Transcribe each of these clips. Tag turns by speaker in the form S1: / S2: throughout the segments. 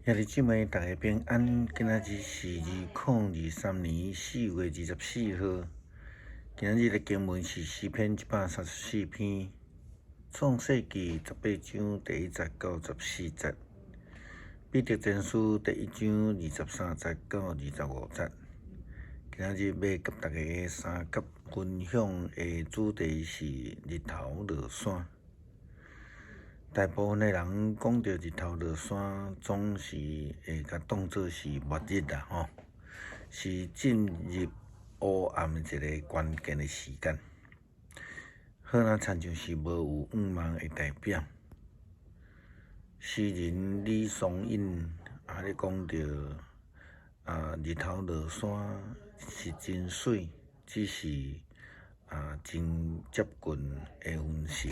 S1: 兄弟姊妹，大家平安。今仔日是2023年4月24号。今仔日的经文是诗篇134篇，创世纪18章第1节到14节，彼得前书第1章23节到25节。今仔日要甲大家三角分享的主题是日头落山。大部分的人讲到日头落山，总是会甲当作是末日啦，是进入黑暗的一个关键的时间，好像亲像是无有光芒的代表。诗人李松印咧讲到日头落山是真水，只是真接近的分时。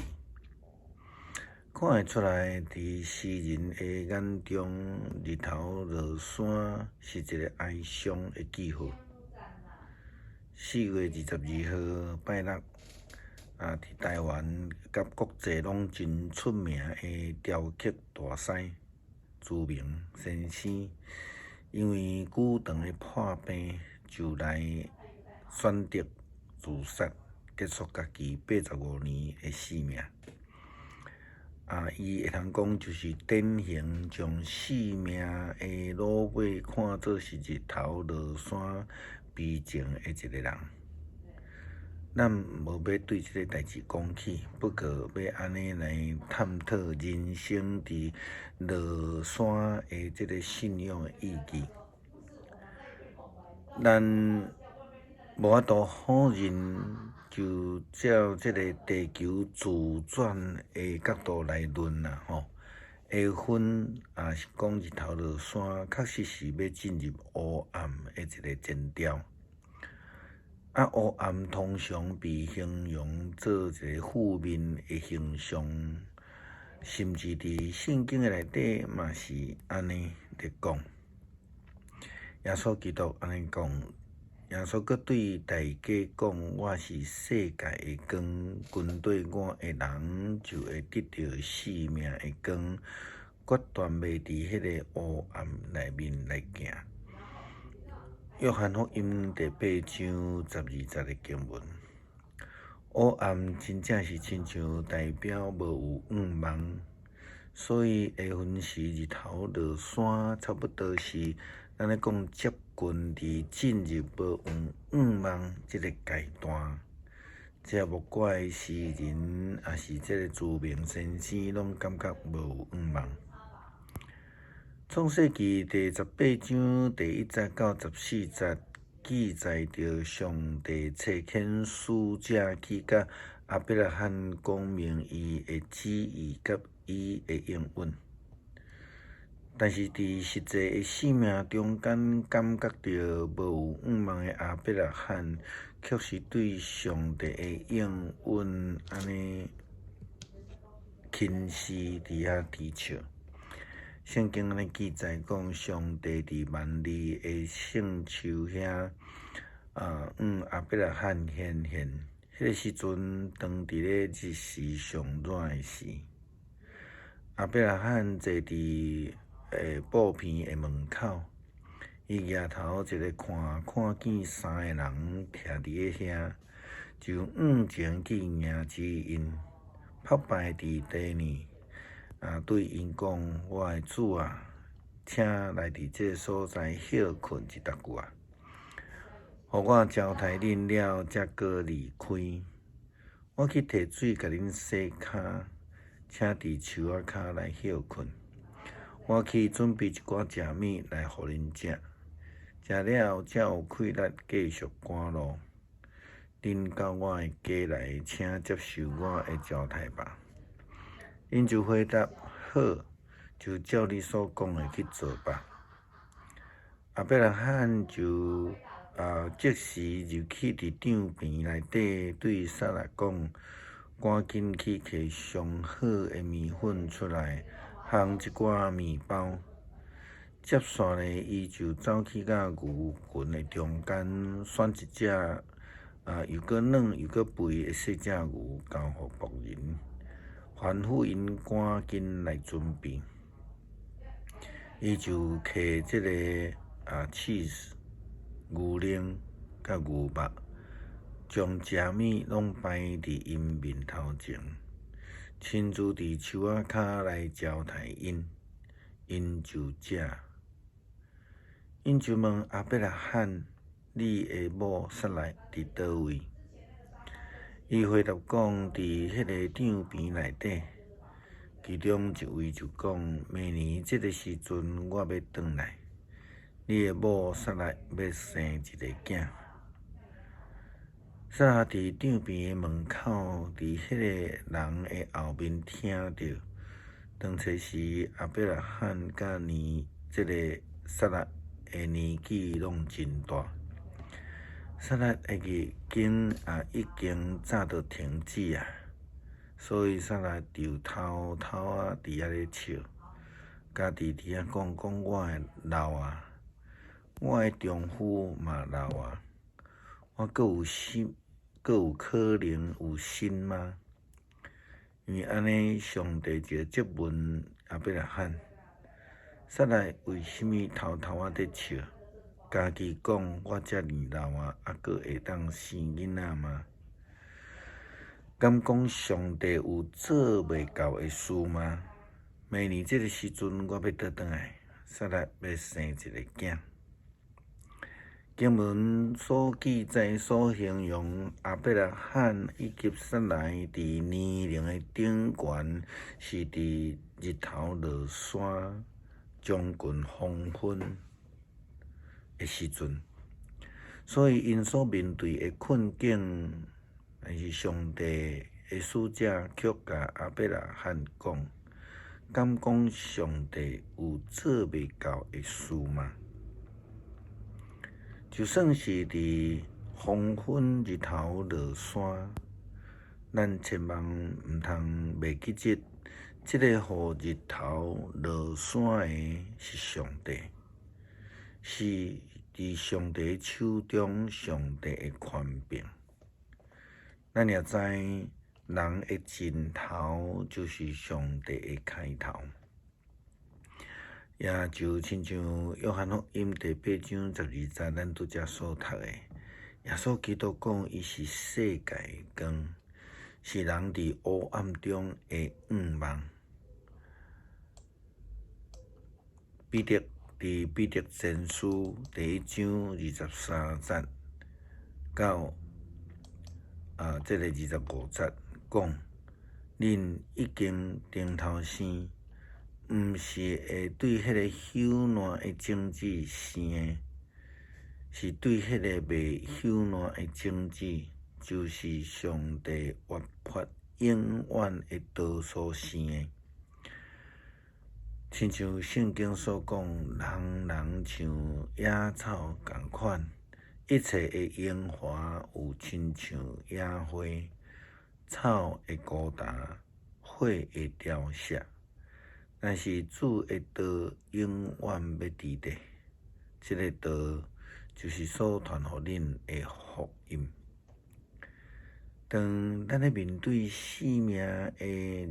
S1: 看会出来，伫诗人的眼中，日头落山是一个哀伤的记号。4月22号拜六，伫台湾甲国际拢真出名的雕刻大师朱明先生，因为久长的破病，就来选择自杀，结束家己85年的生命。伊会通讲就是典型将生命的落尾看作是日头落山悲情的一个人。咱无要对这个代志讲起，不过要安尼来探讨人生伫落山的这个信仰的意义。咱无法度否认，就照这个地球自转的角度来论啦，会分是讲日头落山，确实是要进入黑暗的一个前兆。黑暗通常被形容做一个负面的形象，甚至伫圣经的内底嘛是安尼咧讲。耶稣基督安尼讲。耶稣阁对大家讲：“我是世界的光，跟对我的人就会得到生命的光，决断袂伫迄个黑暗内面来行。”约翰福音第8章12节的经文，黑暗真正是亲像代表无有光芒，所以下分时日头落山，差不多是咱咧讲接近伫进入无有光芒这个阶段。这无怪诗人也是这个朱明先生，拢感觉无有光芒。创世纪第18章第1节到14节记载着上帝差遣使者去甲亚伯拉罕讲明伊的旨意甲伊的应允。但是伫实际的生命中间，感觉到无有光芒的亚伯拉罕，却是对上帝的应允安尼轻视伫遐低笑。圣经安尼记载讲，上帝伫万里的圣树遐，亚伯拉罕显现。迄个时阵，当伫咧日时上热的时，亚伯拉罕坐伫布片的门口，伊举头一个看见3个人徛伫咧遐，就往前去迎接因，拍摆伫地面。对因讲：“我的主啊，请来伫这个所在歇困一搭久啊，互我交代恁了，才搁离开。我去摕水甲恁洗骹，请伫树仔骹来歇困。我去准备一寡食物来互恁食，食了后才有气力继续赶路。恁到我的家来，请接受我的交代吧。”因就回答：“好，就照你所讲的去做吧。”亚伯拉罕就即时入去伫场边内底，对撒拉讲：“赶紧去摕上好的面粉出来，烘一寡面包。”接续呢，伊就走去到牛群的中间，选一只又搁软又搁肥的细只牛，交互仆人。吩咐因赶紧来准备。伊就摕即个cheese、牛奶甲牛肉，将食物拢摆伫因面头前，亲自伫树仔骹来招待因，因就食。因就问阿伯拉罕：你的某撒拉伫倒位？伊回答讲：伫迄个场边内底。其中一位就讲：明年即个时阵，我要转来，你的某撒拉要生一个囝。撒拉伫场边的门口，伫迄个人的后面听着，当初时阿伯拉罕甲即个撒拉的年纪拢真大。撒拉的日经已经早就停止啊。所以撒拉就偷偷伫遐咧笑，家己伫遐讲我会老啊，我的丈夫嘛老啊，我阁有可能有心吗？因为安尼，上帝就质问阿伯拉罕：撒拉为什么偷偷伫笑？家己讲我遮尔老啊，阁会当生囡仔吗？敢讲上帝有做袂到的事吗？明年这个时阵，我要倒转来，撒拉要生一个囝。经文所记载、所形容阿伯拉罕以及撒拉伫年龄的顶悬，是伫日头落山、将近黄昏的时阵，所以因所面对的困境。但是上帝的使者却甲阿伯拉罕讲：敢讲上帝有做袂到的事吗？就算是伫黄昏日头落山，咱千万毋通袂记即个互日头落山的是上帝，是伫上帝手中，上帝的权柄。咱也知，人的尽头就是上帝的开头。也就亲像约翰福音第8章12节，咱拄则所读的，耶稣基督讲，伊是世界的光，是人伫黑暗中的盼望。彼得伫彼得前书第1章23节到这个25节讲，恁已经顶头生，毋是会对迄个朽烂的种子生的，是对迄个袂朽烂的种子，就是上帝活泼永远的道所生的。亲像圣经所讲，人像野草共款。一切的荣华有亲像野花，草会枯干，火会凋谢，但是主的道永远要伫地。这个道就是所传予恁的福音。当咱咧面对生命的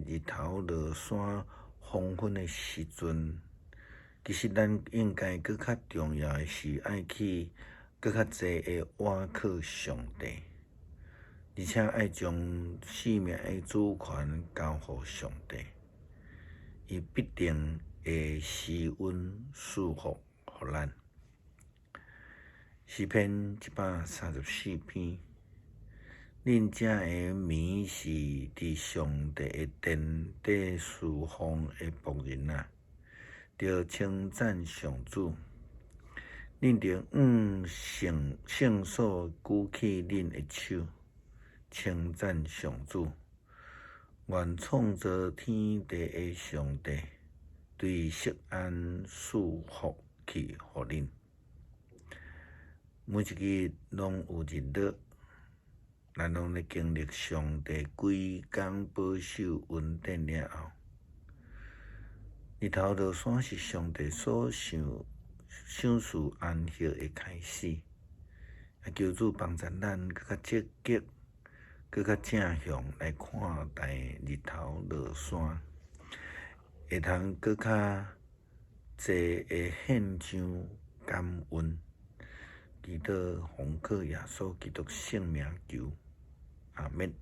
S1: 日头落山、黄昏的时阵，其实咱应该搁较重要的是爱去搁较济的倚靠上帝，而且爱将生命的主权交予上帝，伊必定会施恩赐福予咱。诗篇134篇，恁这的名是伫上帝的殿底侍奉的仆人啊，着称赞上主。恁着圣所举起恁的手，称赞上主。愿创造天地的上帝对錫安赐福去予恁。每一日拢有日落，咱拢咧经历上帝规工保守稳定了后，日头落山是上帝所赏赐安息的开始。也求主帮助咱搁较积极、搁较正向来看待日头落山，会通搁较济会献上感恩，祈祷奉靠耶稣基督圣名求，阿免。